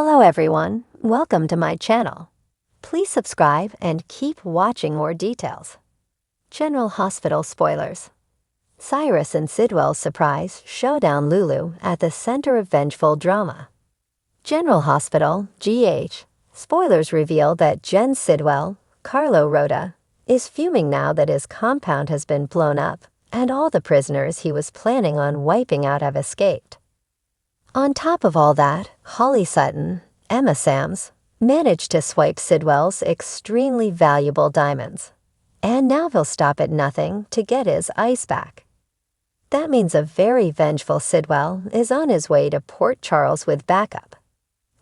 Hello everyone, welcome to my channel. Please subscribe and keep watching more details. General Hospital spoilers. Cyrus and Sidwell surprise Showdown Lulu at the center of Vengeful drama. General Hospital, GH. Spoilers reveal that Gen Sidwell, Carlo Rhoda, is fuming now that his compound has been blown up and all the prisoners he was planning on wiping out have escaped. On top of all that, Holly Sutton, Emma Sams, managed to swipe Sidwell's extremely valuable diamonds. And now he'll stop at nothing to get his ice back. That means a very vengeful Sidwell is on his way to Port Charles with backup.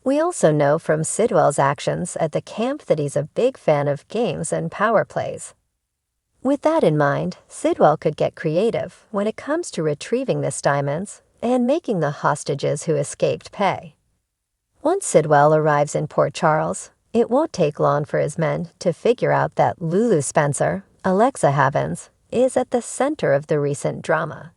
We also know from Sidwell's actions at the camp that he's a big fan of games and power plays. With that in mind, Sidwell could get creative when it comes to retrieving this diamonds and making the hostages who escaped pay. Once Sidwell arrives in Port Charles, it won't take long for his men to figure out that Lulu Spencer, Alexa Havens, is at the center of the recent drama.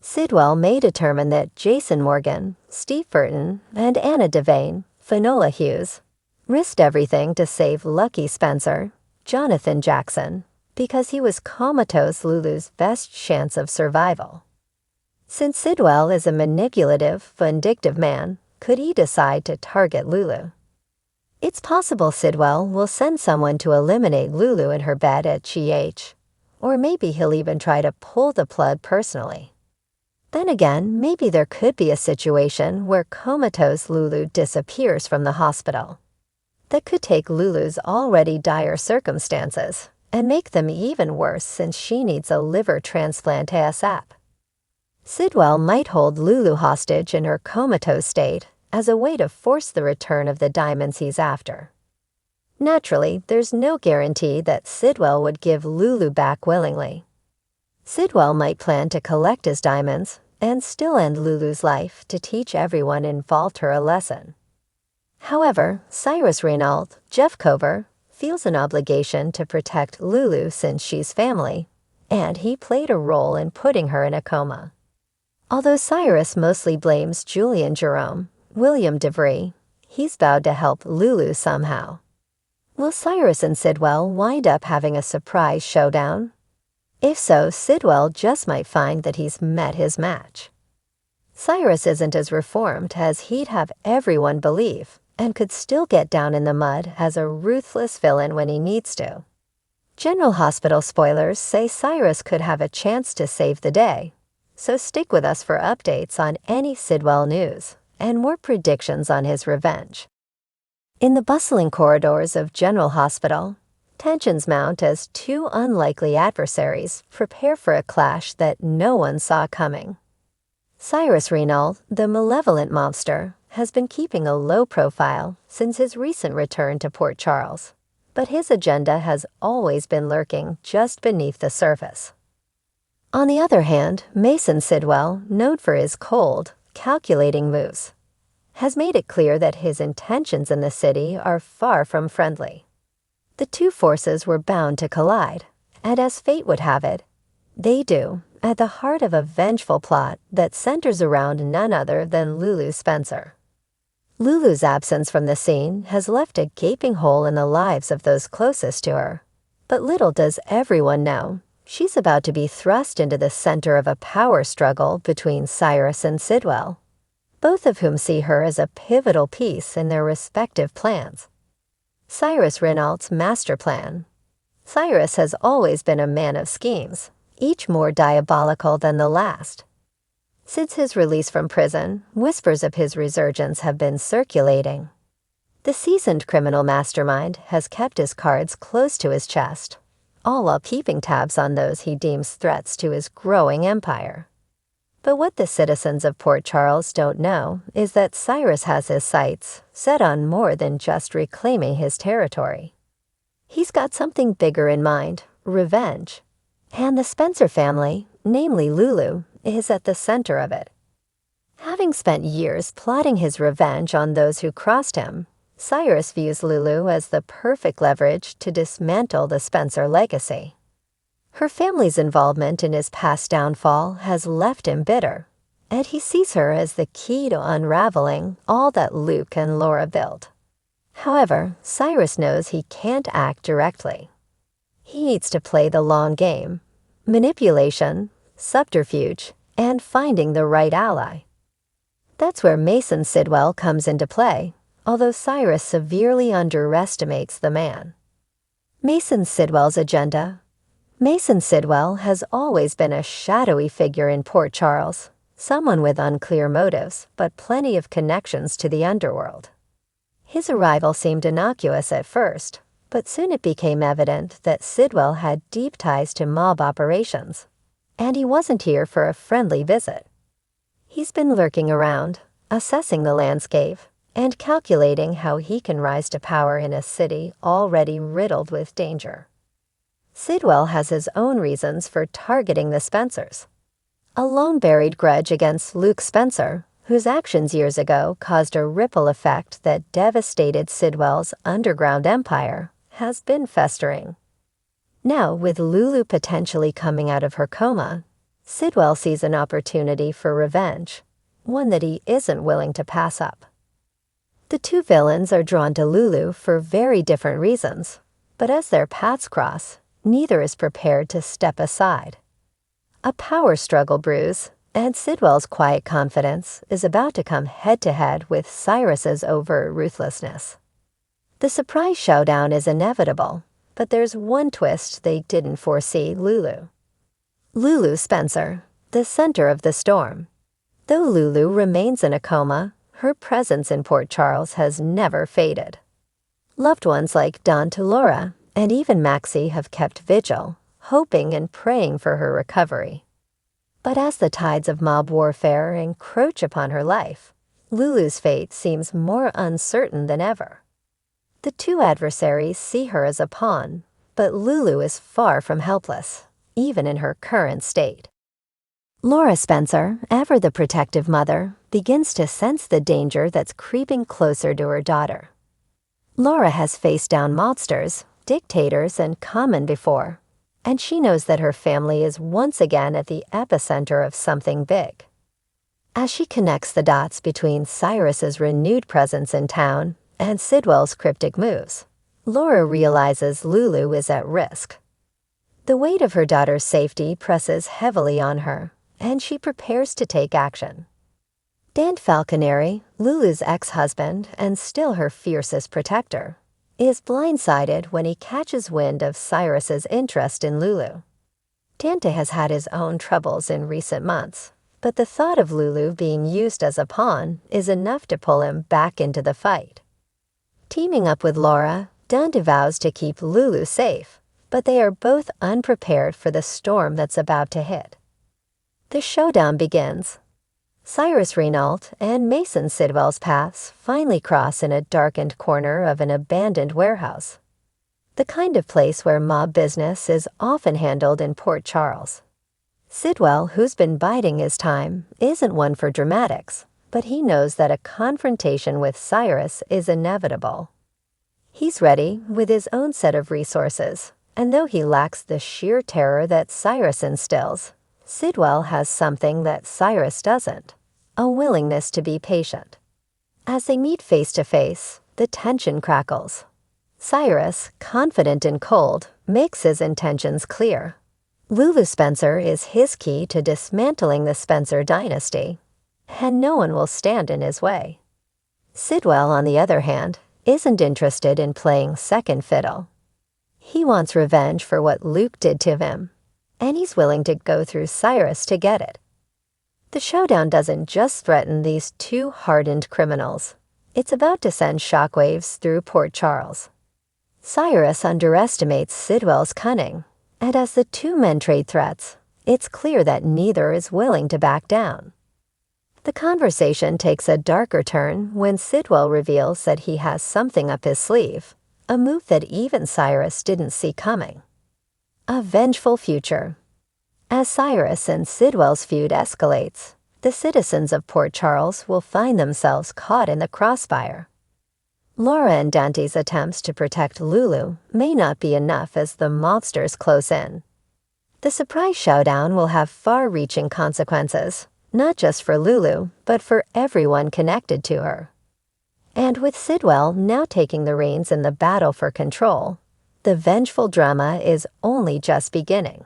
Sidwell may determine that Jason Morgan, Steve Burton, and Anna Devane, Finola Hughes, risked everything to save Lucky Spencer, Jonathan Jackson, because he was comatose Lulu's best chance of survival. Since Sidwell is a manipulative, vindictive man, could he decide to target Lulu? It's possible Sidwell will send someone to eliminate Lulu in her bed at GH, or maybe he'll even try to pull the plug personally. Then again, maybe there could be a situation where comatose Lulu disappears from the hospital. That could take Lulu's already dire circumstances and make them even worse since she needs a liver transplant ASAP. Sidwell might hold Lulu hostage in her comatose state as a way to force the return of the diamonds he's after. Naturally, there's no guarantee that Sidwell would give Lulu back willingly. Sidwell might plan to collect his diamonds and still end Lulu's life to teach everyone involved her a lesson. However, Cyrus Renault, Jeff Cover, feels an obligation to protect Lulu since she's family, and he played a role in putting her in a coma. Although Cyrus mostly blames Julian Jerome, William DeVry, he's vowed to help Lulu somehow. Will Cyrus and Sidwell wind up having a surprise showdown? If so, Sidwell just might find that he's met his match. Cyrus isn't as reformed as he'd have everyone believe, and could still get down in the mud as a ruthless villain when he needs to. General Hospital spoilers say Cyrus could have a chance to save the day, so stick with us for updates on any Sidwell news and more predictions on his revenge. In the bustling corridors of General Hospital, tensions mount as two unlikely adversaries prepare for a clash that no one saw coming. Cyrus Renault, the malevolent mobster, has been keeping a low profile since his recent return to Port Charles, but his agenda has always been lurking just beneath the surface. On the other hand, Mason Sidwell, known for his cold, calculating moves, has made it clear that his intentions in the city are far from friendly. The two forces were bound to collide, and as fate would have it, they do, at the heart of a vengeful plot that centers around none other than Lulu Spencer. Lulu's absence from the scene has left a gaping hole in the lives of those closest to her, but little does everyone know she's about to be thrust into the center of a power struggle between Cyrus and Sidwell, both of whom see her as a pivotal piece in their respective plans. Cyrus Renault's master plan. Cyrus has always been a man of schemes, each more diabolical than the last. Since his release from prison, whispers of his resurgence have been circulating. The seasoned criminal mastermind has kept his cards close to his chest, all while keeping tabs on those he deems threats to his growing empire. But what the citizens of Port Charles don't know is that Cyrus has his sights set on more than just reclaiming his territory. He's got something bigger in mind, revenge. And the Spencer family, namely Lulu, is at the center of it. Having spent years plotting his revenge on those who crossed him, Cyrus views Lulu as the perfect leverage to dismantle the Spencer legacy. Her family's involvement in his past downfall has left him bitter, and he sees her as the key to unraveling all that Luke and Laura built. However, Cyrus knows he can't act directly. He needs to play the long game: manipulation, subterfuge, and finding the right ally. That's where Mason Sidwell comes into play, although Cyrus severely underestimates the man. Mason Sidwell's agenda. Mason Sidwell has always been a shadowy figure in Port Charles, someone with unclear motives but plenty of connections to the underworld. His arrival seemed innocuous at first, but soon it became evident that Sidwell had deep ties to mob operations, and he wasn't here for a friendly visit. He's been lurking around, assessing the landscape, and calculating how he can rise to power in a city already riddled with danger. Sidwell has his own reasons for targeting the Spencers. A long-buried grudge against Luke Spencer, whose actions years ago caused a ripple effect that devastated Sidwell's underground empire, has been festering. Now, with Lulu potentially coming out of her coma, Sidwell sees an opportunity for revenge, one that he isn't willing to pass up. The two villains are drawn to Lulu for very different reasons, but as their paths cross, neither is prepared to step aside. A power struggle brews, and Sidwell's quiet confidence is about to come head-to-head with Cyrus's overt ruthlessness. The surprise showdown is inevitable, but there's one twist they didn't foresee: Lulu. Lulu Spencer, the center of the storm. Though Lulu remains in a coma, her presence in Port Charles has never faded. Loved ones like Don to Laura and even Maxie have kept vigil, hoping and praying for her recovery. But as the tides of mob warfare encroach upon her life, Lulu's fate seems more uncertain than ever. The two adversaries see her as a pawn, but Lulu is far from helpless, even in her current state. Laura Spencer, ever the protective mother, begins to sense the danger that's creeping closer to her daughter. Laura has faced down mobsters, dictators, and common before, and she knows that her family is once again at the epicenter of something big. As she connects the dots between Cyrus's renewed presence in town and Sidwell's cryptic moves, Laura realizes Lulu is at risk. The weight of her daughter's safety presses heavily on her, and she prepares to take action. Dan Falconeri, Lulu's ex-husband and still her fiercest protector, is blindsided when he catches wind of Cyrus's interest in Lulu. Dante has had his own troubles in recent months, but the thought of Lulu being used as a pawn is enough to pull him back into the fight. Teaming up with Laura, Dante vows to keep Lulu safe, but they are both unprepared for the storm that's about to hit. The showdown begins. Cyrus Renault and Mason Sidwell's paths finally cross in a darkened corner of an abandoned warehouse, the kind of place where mob business is often handled in Port Charles. Sidwell, who's been biding his time, isn't one for dramatics, but he knows that a confrontation with Cyrus is inevitable. He's ready with his own set of resources, and though he lacks the sheer terror that Cyrus instills, Sidwell has something that Cyrus doesn't: a willingness to be patient. As they meet face to face, the tension crackles. Cyrus, confident and cold, makes his intentions clear. Lulu Spencer is his key to dismantling the Spencer dynasty, and no one will stand in his way. Sidwell, on the other hand, isn't interested in playing second fiddle. He wants revenge for what Luke did to him, and he's willing to go through Cyrus to get it. The showdown doesn't just threaten these two hardened criminals. It's about to send shockwaves through Port Charles. Cyrus underestimates Sidwell's cunning, and as the two men trade threats, it's clear that neither is willing to back down. The conversation takes a darker turn when Sidwell reveals that he has something up his sleeve, a move that even Cyrus didn't see coming. A vengeful future. As Cyrus and Sidwell's feud escalates, the citizens of Port Charles will find themselves caught in the crossfire. Laura and Dante's attempts to protect Lulu may not be enough as the mobsters close in. The surprise showdown will have far-reaching consequences, not just for Lulu, but for everyone connected to her. And with Sidwell now taking the reins in the battle for control, the vengeful drama is only just beginning.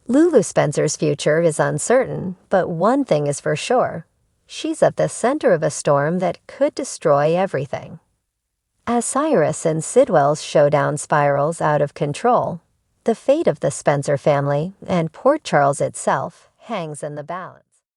Lulu Spencer's future is uncertain, but one thing is for sure. She's at the center of a storm that could destroy everything. As Cyrus and Sidwell's showdown spirals out of control, the fate of the Spencer family and Port Charles itself hangs in the balance.